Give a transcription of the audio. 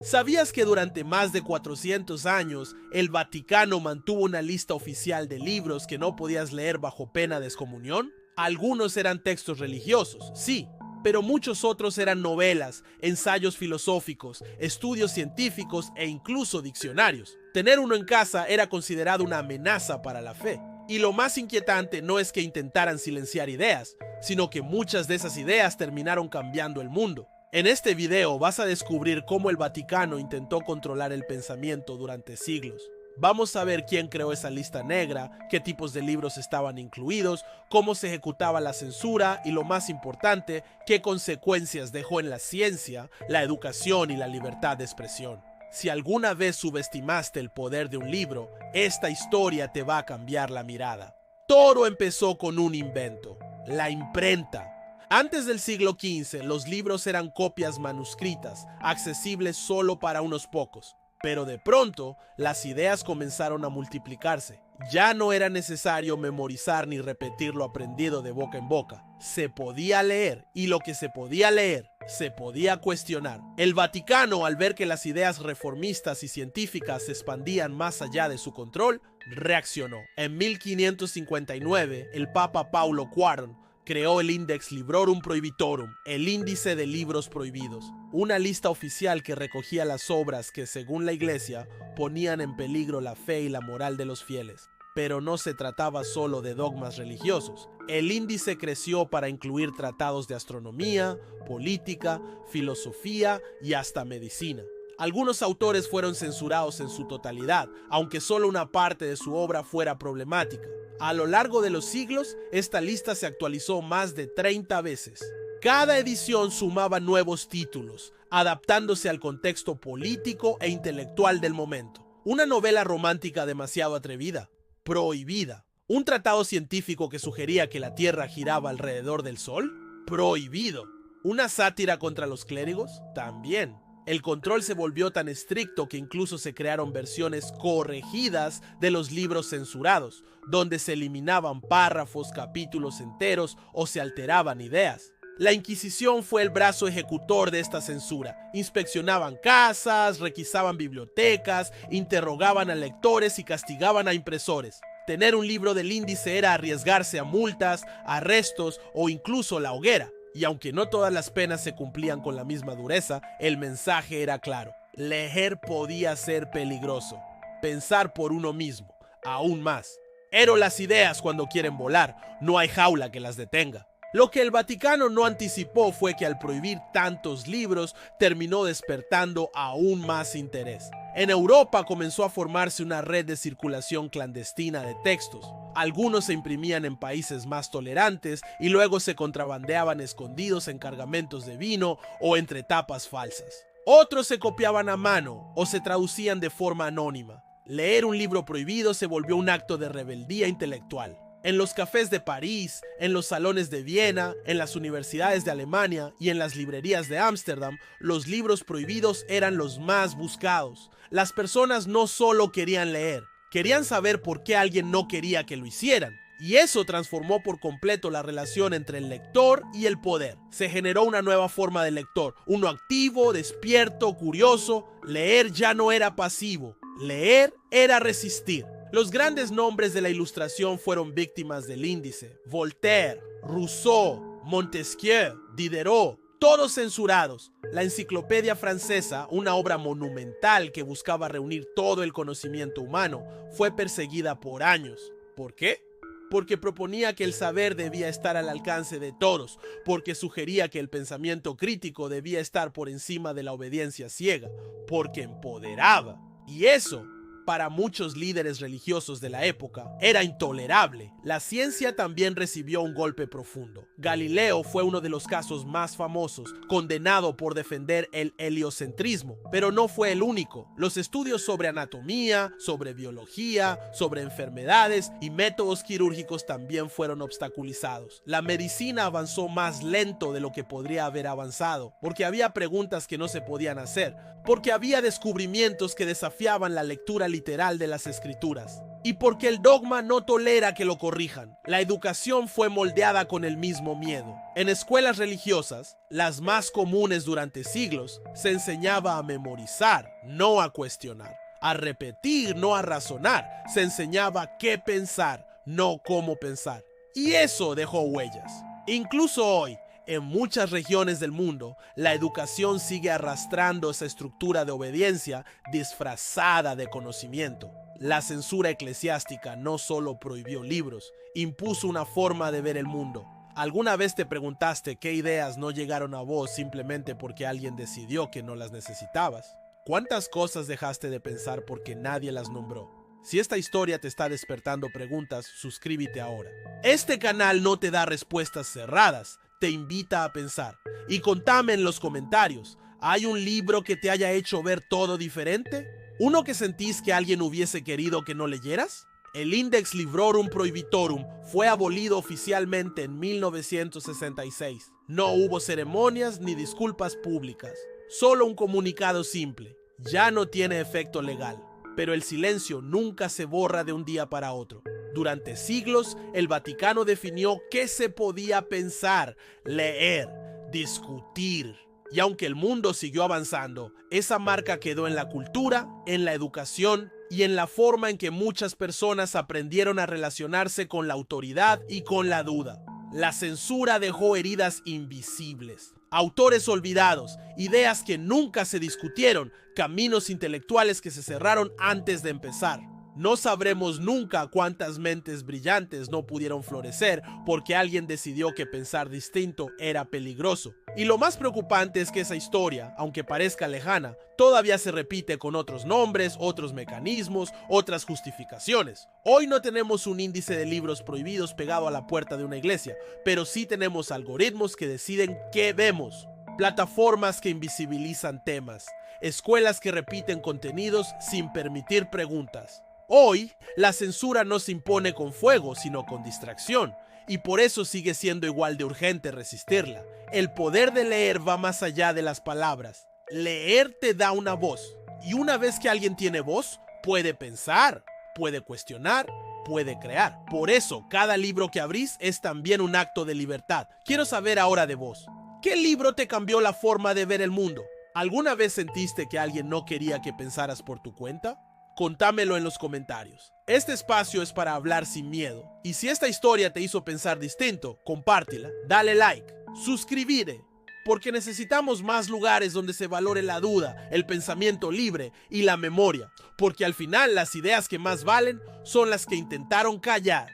¿Sabías que durante más de 400 años el Vaticano mantuvo una lista oficial de libros que no podías leer bajo pena de excomunión? Algunos eran textos religiosos, sí, pero muchos otros eran novelas, ensayos filosóficos, estudios científicos e incluso diccionarios. Tener uno en casa era considerado una amenaza para la fe. Y lo más inquietante no es que intentaran silenciar ideas, sino que muchas de esas ideas terminaron cambiando el mundo. En este video vas a descubrir cómo el Vaticano intentó controlar el pensamiento durante siglos. Vamos a ver quién creó esa lista negra, qué tipos de libros estaban incluidos, cómo se ejecutaba la censura y, lo más importante, qué consecuencias dejó en la ciencia, la educación y la libertad de expresión. Si alguna vez subestimaste el poder de un libro, esta historia te va a cambiar la mirada. Todo empezó con un invento: la imprenta. Antes del siglo XV, los libros eran copias manuscritas, accesibles solo para unos pocos. Pero de pronto, las ideas comenzaron a multiplicarse. Ya no era necesario memorizar ni repetir lo aprendido de boca en boca. Se podía leer, y lo que se podía leer, se podía cuestionar. El Vaticano, al ver que las ideas reformistas y científicas se expandían más allá de su control, reaccionó. En 1559, el Papa Paulo IV creó el Index Librorum Prohibitorum, el índice de libros prohibidos, una lista oficial que recogía las obras que, según la Iglesia, ponían en peligro la fe y la moral de los fieles. Pero no se trataba solo de dogmas religiosos. El índice creció para incluir tratados de astronomía, política, filosofía y hasta medicina. Algunos autores fueron censurados en su totalidad, aunque solo una parte de su obra fuera problemática. A lo largo de los siglos, esta lista se actualizó más de 30 veces. Cada edición sumaba nuevos títulos, adaptándose al contexto político e intelectual del momento. Una novela romántica demasiado atrevida, prohibida. Un tratado científico que sugería que la Tierra giraba alrededor del Sol, prohibido. Una sátira contra los clérigos, también. El control se volvió tan estricto que incluso se crearon versiones corregidas de los libros censurados, donde se eliminaban párrafos, capítulos enteros o se alteraban ideas. La Inquisición fue el brazo ejecutor de esta censura. Inspeccionaban casas, requisaban bibliotecas, interrogaban a lectores y castigaban a impresores. Tener un libro del índice era arriesgarse a multas, arrestos o incluso la hoguera. Y aunque no todas las penas se cumplían con la misma dureza, el mensaje era claro: leer podía ser peligroso. Pensar por uno mismo, aún más. Pero las ideas, cuando quieren volar, no hay jaula que las detenga. Lo que el Vaticano no anticipó fue que al prohibir tantos libros, terminó despertando aún más interés. En Europa comenzó a formarse una red de circulación clandestina de textos. Algunos se imprimían en países más tolerantes y luego se contrabandeaban escondidos en cargamentos de vino o entre tapas falsas. Otros se copiaban a mano o se traducían de forma anónima. Leer un libro prohibido se volvió un acto de rebeldía intelectual. En los cafés de París, en los salones de Viena, en las universidades de Alemania y en las librerías de Ámsterdam, los libros prohibidos eran los más buscados. Las personas no solo querían leer, querían saber por qué alguien no quería que lo hicieran. Y eso transformó por completo la relación entre el lector y el poder. Se generó una nueva forma de lector, uno activo, despierto, curioso. Leer ya no era pasivo, leer era resistir. Los grandes nombres de la Ilustración fueron víctimas del índice: Voltaire, Rousseau, Montesquieu, Diderot, todos censurados. La Enciclopedia Francesa, una obra monumental que buscaba reunir todo el conocimiento humano, fue perseguida por años. ¿Por qué? Porque proponía que el saber debía estar al alcance de todos, porque sugería que el pensamiento crítico debía estar por encima de la obediencia ciega, porque empoderaba. Y eso, para muchos líderes religiosos de la época, era intolerable. La ciencia también recibió un golpe profundo. Galileo fue uno de los casos más famosos, condenado por defender el heliocentrismo, pero no fue el único. Los estudios sobre anatomía, sobre biología, sobre enfermedades y métodos quirúrgicos también fueron obstaculizados. La medicina avanzó más lento de lo que podría haber avanzado, porque había preguntas que no se podían hacer, porque había descubrimientos que desafiaban la lectura literal de las escrituras. y porque el dogma no tolera que lo corrijan. La educación fue moldeada con el mismo miedo. En escuelas religiosas, las más comunes durante siglos, se enseñaba a memorizar, no a cuestionar, a repetir, no a razonar. Se enseñaba qué pensar, no cómo pensar. Y eso dejó huellas. Incluso hoy, en muchas regiones del mundo, la educación sigue arrastrando esa estructura de obediencia disfrazada de conocimiento. La censura eclesiástica no solo prohibió libros, impuso una forma de ver el mundo. ¿Alguna vez te preguntaste qué ideas no llegaron a vos simplemente porque alguien decidió que no las necesitabas? ¿Cuántas cosas dejaste de pensar porque nadie las nombró? Si esta historia te está despertando preguntas, suscríbete ahora. Este canal no te da respuestas cerradas, te invita a pensar. Y contame en los comentarios, ¿hay un libro que te haya hecho ver todo diferente? ¿Uno que sentís que alguien hubiese querido que no leyeras? El Index Librorum Prohibitorum fue abolido oficialmente en 1966. No hubo ceremonias ni disculpas públicas, solo un comunicado simple. Ya no tiene efecto legal, pero el silencio nunca se borra de un día para otro. Durante siglos, el Vaticano definió qué se podía pensar, leer, discutir. Y aunque el mundo siguió avanzando, esa marca quedó en la cultura, en la educación y en la forma en que muchas personas aprendieron a relacionarse con la autoridad y con la duda. La censura dejó heridas invisibles, autores olvidados, ideas que nunca se discutieron, caminos intelectuales que se cerraron antes de empezar. No sabremos nunca cuántas mentes brillantes no pudieron florecer porque alguien decidió que pensar distinto era peligroso. Y lo más preocupante es que esa historia, aunque parezca lejana, todavía se repite con otros nombres, otros mecanismos, otras justificaciones. Hoy no tenemos un índice de libros prohibidos pegado a la puerta de una iglesia, pero sí tenemos algoritmos que deciden qué vemos, plataformas que invisibilizan temas, escuelas que repiten contenidos sin permitir preguntas. Hoy, la censura no se impone con fuego, sino con distracción, y por eso sigue siendo igual de urgente resistirla. El poder de leer va más allá de las palabras. Leer te da una voz, y una vez que alguien tiene voz, puede pensar, puede cuestionar, puede crear. Por eso, cada libro que abrís es también un acto de libertad. Quiero saber ahora de vos. ¿Qué libro te cambió la forma de ver el mundo? ¿Alguna vez sentiste que alguien no quería que pensaras por tu cuenta? Contámelo en los comentarios. Este espacio es para hablar sin miedo. Y si esta historia te hizo pensar distinto, compártela, dale like, suscríbete, porque necesitamos más lugares donde se valore la duda, el pensamiento libre y la memoria, porque al final las ideas que más valen son las que intentaron callar.